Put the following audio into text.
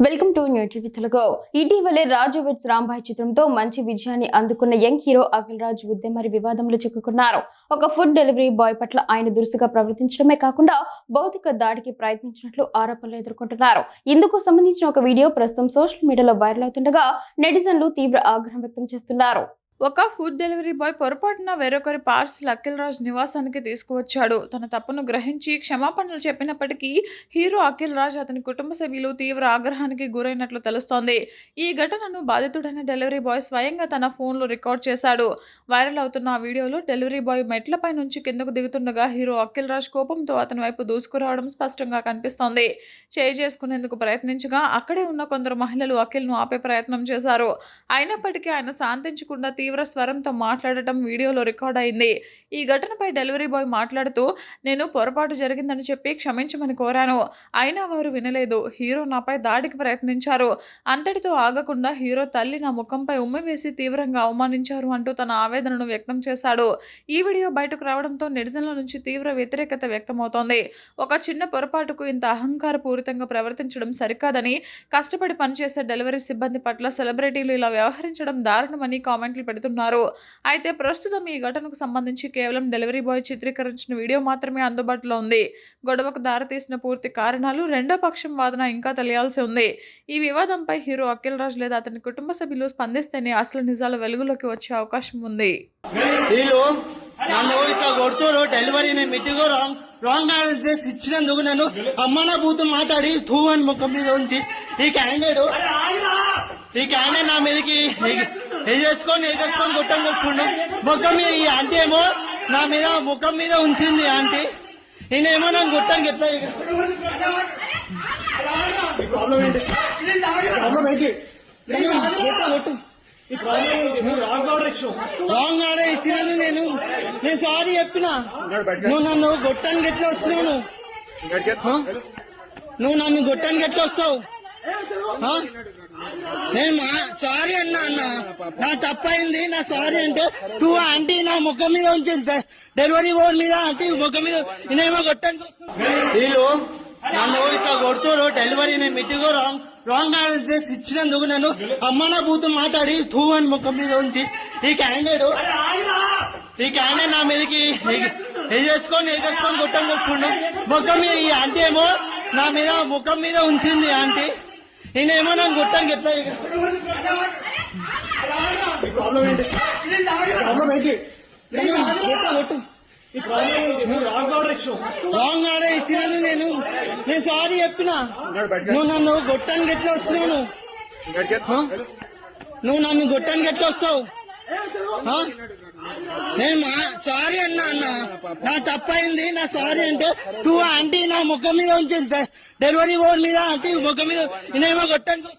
Welcome to new TV Telugu. ఇటీవలే రాజు weds Rambai చిత్రంతో మంచి విజయాన్ని అందుకున్న యంగ్ హీరో అఖిల్ రాజ్ ఉద్దెమరి వివాదంలో చిక్కుకున్నారు. ఒక ఫుడ్ డెలివరీ బాయ్ పట్ల ఆయన దురుసుగా ప్రవర్తించడమే కాకుండా భౌతిక దాడికి ప్రయత్నించినట్లు ఆరోపణలు ఎదుర్కొంటున్నారు. ఇందుకు సంబంధించిన ఒక వీడియో ప్రస్తుతం సోషల్ మీడియాలో వైరల్ అవుతుండగా నెటిజన్లు తీవ్ర ఆగ్రహం వ్యక్తం చేస్తున్నారు. ఒక ఫుడ్ డెలివరీ బాయ్ పొరపాటున వేరొకరి పార్సల్ అఖిల్ రాజ్ నివాసానికి తీసుకువచ్చాడు. తన తప్పును గ్రహించి క్షమాపణలు చెప్పినప్పటికీ హీరో అఖిల్ రాజ్ అతని కుటుంబ సభ్యులు తీవ్ర ఆగ్రహానికి గురైనట్లు తెలుస్తోంది. ఈ ఘటనను బాధితుడైన డెలివరీ బాయ్ స్వయంగా తన ఫోన్లో రికార్డ్ చేశాడు. వైరల్ అవుతున్న ఆ వీడియోలో డెలివరీ బాయ్ మెట్లపై నుంచి కిందకు దిగుతుండగా హీరో అఖిల్ రాజ్ కోపంతో అతని వైపు దూసుకురావడం స్పష్టంగా కనిపిస్తోంది. చేయి చేసుకునేందుకు ప్రయత్నించగా అక్కడే ఉన్న కొందరు మహిళలు అఖిల్ను ఆపే ప్రయత్నం చేశారు. అయినప్పటికీ ఆయన శాంతించకుండా తీవ్ర స్వరంతో మాట్లాడటం వీడియోలో రికార్డ్ అయింది. ఈ ఘటనపై డెలివరీ బాయ్ మాట్లాడుతూ, నేను పొరపాటు జరిగిందని చెప్పి క్షమించమని కోరాను. అయినా వారు వినలేదు. హీరో నాపై దాడికి ప్రయత్నించారు. అంతటితో ఆగకుండా హీరో తల్లి నా ముఖంపై ఉమ్మి వేసి తీవ్రంగా అవమానించారు అంటూ తన ఆవేదనను వ్యక్తం చేశాడు. ఈ వీడియో బయటకు రావడంతో నెటిజన్ల నుంచి తీవ్ర వ్యతిరేకత వ్యక్తమవుతోంది. ఒక చిన్న పొరపాటుకు ఇంత అహంకారపూరితంగా ప్రవర్తించడం సరికాదని, కష్టపడి పనిచేసే డెలివరీ సిబ్బంది పట్ల సెలబ్రిటీలు ఇలా వ్యవహరించడం దారుణమని కామెంట్లు పెడుతున్నారు. అయితే ప్రస్తుతం ఈ ఘటనకు సంబంధించి కేవలం డెలివరీ బాయ్ చిత్రీకరించిన వీడియో మాత్రమే అందుబాటులో ఉంది. గొడవకు దారితీసిన పూర్తి కారణాలు రెండో పక్షం వాదన ఇంకా తెలియాల్సి ఉంది. ఈ వివాదంపై హీరో అఖిల్ రాజ్ లేదా అతని కుటుంబ సభ్యులు స్పందిస్తేనే అసలు నిజాలు వెలుగులోకి వచ్చే అవకాశం ఉంది. నన్ను ఇట్లా కొడుతూ డెలివరీ మిట్టిగో రాంగ్ అడ్రస్ ఇచ్చినందుకు నన్ను అమ్మ నా బూతు మాట్లాడి టూ అని ముఖం మీద ఉంచి ఈ క్యాండిడేట్ నా మీదకి వేసుకొని కొట్టం వస్తుండు. ముఖం మీద ఈ ఆంటీ ఏమో నా మీద ముఖం మీద ఉంచింది. ఆంటీ నేనేమో నన్ను కొట్టానికి ఎట్లా కొట్టు రాంగ్ ఆర్డర్ ఇచ్చినాను. నేను సారీ చెప్పినా. నువ్వు నన్ను గొట్టానికి ఎట్లా వస్తున్నావు? నువ్వు నన్ను గొట్టానికి ఎట్లా వస్తావు? నేను సారీ అన్నా నా తప్పైంది, నా సారీ అంటే టూ ఆంటీ నా ముఖం మీద ఉంచింది. డెలివరీ బోర్డు మీద ఆంటీ ముఖం మీద నేనేమో గొట్టానికి వీళ్ళు నన్ను ఇట్లా కొడుతూ డెలివరీ మిట్టిగో రాంగ్ అడ్రస్ ఇచ్చినందుకు నన్ను అమ్మ నా బూతు మాట్లాడి టూ అని ముఖం మీద ఉంచి ఈ క్యాండిడేట్ నా మీదకి వేసుకొని కొట్టం వస్తుండు. ముఖం మీద ఈ ఆంటీ ఏమో నా మీద ముఖం మీద ఉంచింది. ఆంటీ నేనేమో నన్ను కొట్టానికి ఎట్లా కొట్టు రాంగ్ ఆర్డర్ ఇచ్చినాను. నేను సారీ చెప్పినా. నువ్వు నన్ను గొట్టానికి ఎట్లా వస్తున్నావు? నువ్వు నన్ను గొట్టానికి ఎట్లా వస్తావు? నేను సారీ అన్నా నా తప్పైంది, నా సారీ అంటే టూ ఆంటీ నా ముఖం మీద ఉంచింది. డెలివరీ బోర్డు మీద ఆంటీ ముఖం మీద నేనేమో గొట్టానికి